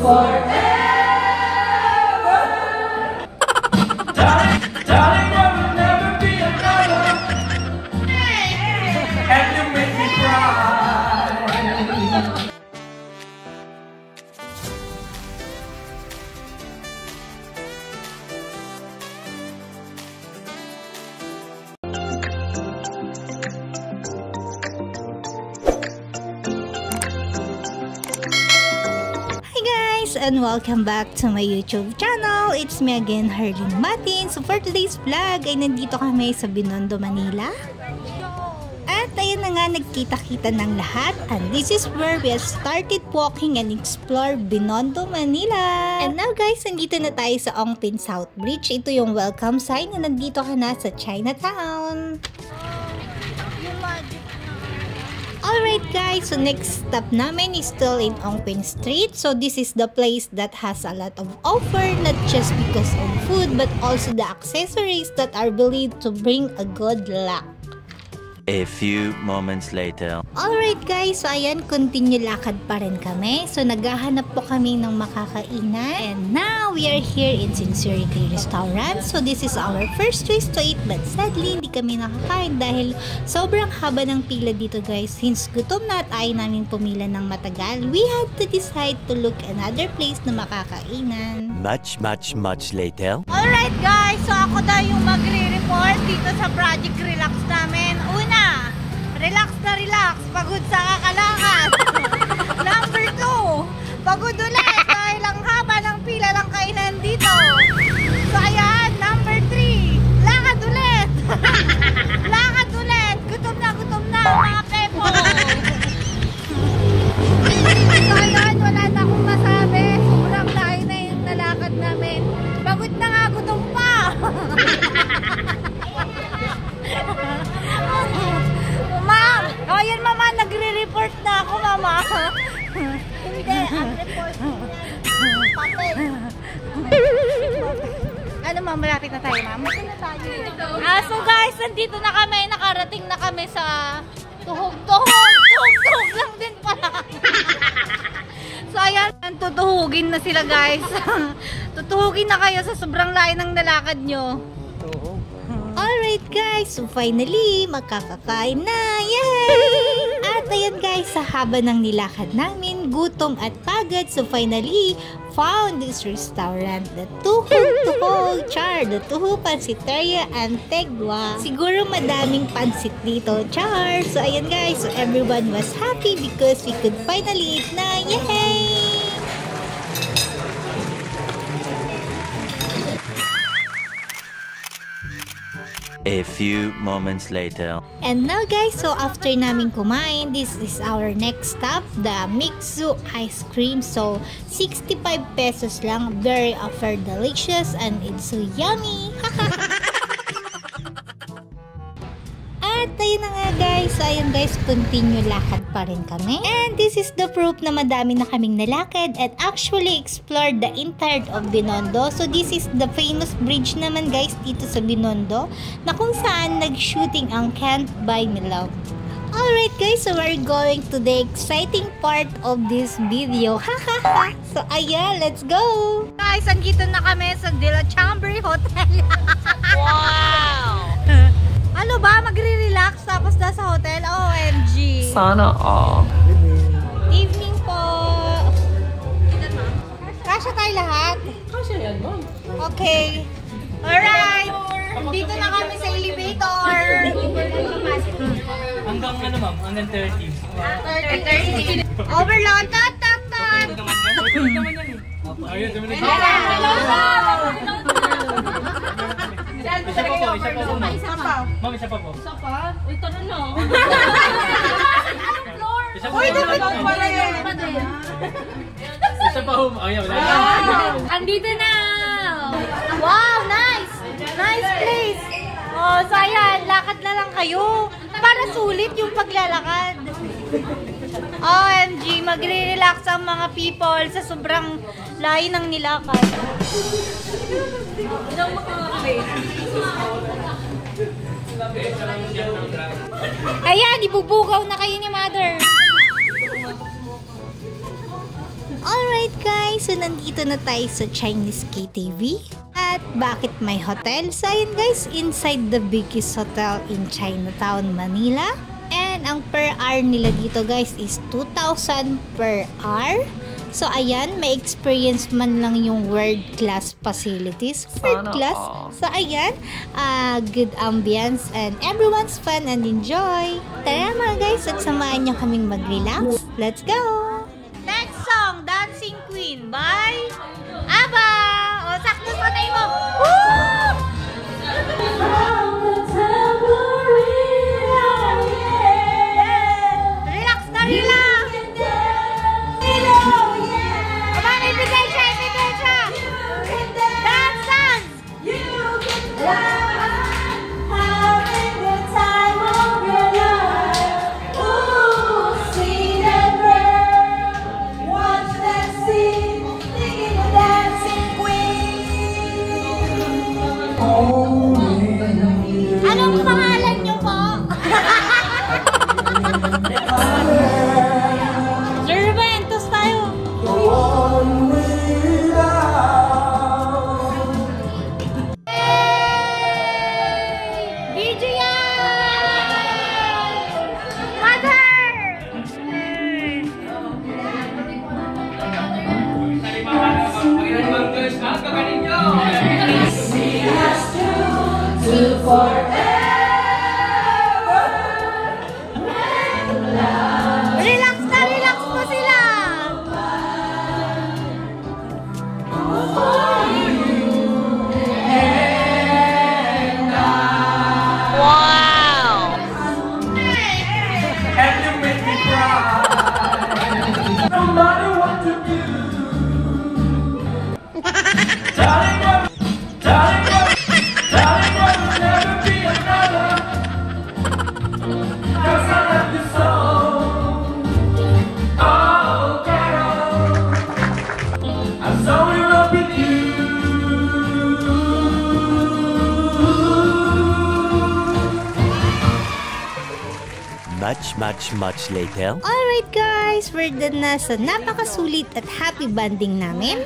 Darling, there will never be another. And you make me cry. And welcome back to my YouTube channel. It's me again, Harleen Matin. So for today's vlog ay nandito kami sa Binondo, Manila. At ayun na nga, nagkita-kita ng lahat. And this is where we have started walking and explore Binondo, Manila. And now guys, nandito na tayo sa Ongpin South Bridge. Ito yung welcome sign na nandito ka na sa Chinatown. Alright guys, so next stop namin is still in Ongpin Street. So this is the place that has a lot of offer, not just because of food but also the accessories that are believed to bring a good luck. A few moments later. Alright guys, so ayan, continue lakad pa rin kami. So naghahanap po kami ng makakainan. And now, we are here in Sincerity Restaurant. So this is our first choice to eat. But sadly, hindi kami nakakain dahil sobrang haba ng pila dito guys. Since gutom na at ayaw namin pumila ng matagal, we had to decide to look another place na makakainan. Much later. Alright guys, so ako daw yung magre-report dito sa Project Relax namin. Una, relax na relax, pagod sa kakalakas. Number 2, pagod ulit dahil ang haba ng pila ng kainan dito. So ayan, number 3, lakad ulit. Lakad ulit, gutom na mga pepo. So ayan, wala na akong masabi. Sobrang layo na yung nalakad namin. Pagod na nga, gutom pa. Ma'am! O yan mama, nagre-report na ako mama. Hindi, ang report papel. Ano ma'am, malapit na tayo ma'am? So guys, nandito na kami, nakarating na kami sa tuhog lang din pala. So ayan, tutuhugin na sila guys. Tutuhugin na kayo sa sobrang layo ng nalakad nyo. Alright guys, so finally, makakakain na! Yay! At ayan guys, sa haba ng nilakad namin, gutom at pagod, so finally, found this restaurant, the Tuhog Char, the Tuho Pansiteria Antigua. Siguro madaming pansit dito, Char! So ayan guys, so everyone was happy because we could finally eat na! Yay! A few moments later. And now guys, so after namin kumain, this is our next stop, the Mixu ice cream. So 65 pesos lang, very offer delicious and it's so yummy. At ayun na nga guys, so ayun guys, continue lakad pa rin kami. And this is the proof na madami na kaming nalakad at actually explored the entire of Binondo. So this is the famous bridge naman guys dito sa Binondo na kung saan nag-shooting ang Can't Buy Me Love. Alright guys, so we're going to the exciting part of this video. Hahaha! So ayan, let's go! Guys, andito na kami sa De La Chambre Hotel. Wow! Ano ba? Magre-relax tapos na sa hotel? OMG! Sana all. Evening po! Kasya tayo lahat? Kasya yan, ma'am. Okay. Alright! Dito na kami sa elevator. Hanggang ano ma'am? Hanggang 30. 30. Overload! Tat! Ayun, dumi na. Isa pa po, ma'am. Ma'am, isa pa po. Isa pa? Uy, tara na. Anong floor? Isa pa Uy, po. dapat pala yan. Isa pa po. Ayaw, wala. Andito na! Wow, nice! Nice place! Oh, so ayan, lakad na lang kayo. Para sulit yung paglalakad. OMG, magre-relax ang mga people sa sobrang layo ng nilakad. Ayan, ibubugaw na kayo ni Mother. Alright Alright guys, so nandito na tayo sa Chinese KTV. At bakit may hotel? So ayun guys, inside the biggest hotel in Chinatown, Manila. And ang per hour nila dito guys is 2,000 per hour. So ayan, may experience man lang yung world class facilities. World class. So ayan, good ambience and everyone's fun and enjoy. Tara mga guys, at samahan nyo kaming mag-relax. Let's go! Next song, Dancing Queen by ABBA. O, sakto sa name mo. Woo! Relax na, relax. Come on, ibigay siya, ibigay siya. Dance, dance. Anong pangalan niyo po? Sir Juventus tayo. Video yan! Mother! Relax na, relax po sila. Wow! And you make me cry. No matter what you do. Darling, darling, there will never be another. 'Cause I love you so. Oh, girl, I'm so in love with you. Much later. Alright guys, we're done na sa napakasulit at happy banding namin.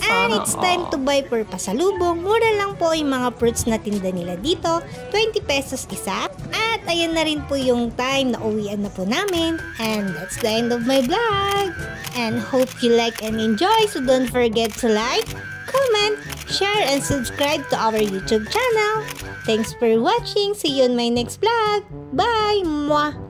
And it's time to buy for pasalubong. Mura lang po yung mga fruits na tinda nila dito. 20 pesos isa. At ayan na rin po yung time na uwian na po namin. And that's the end of my vlog. And hope you like and enjoy. So don't forget to like, comment, share, and subscribe to our YouTube channel. Thanks for watching. See you in my next vlog. Bye! Mwah!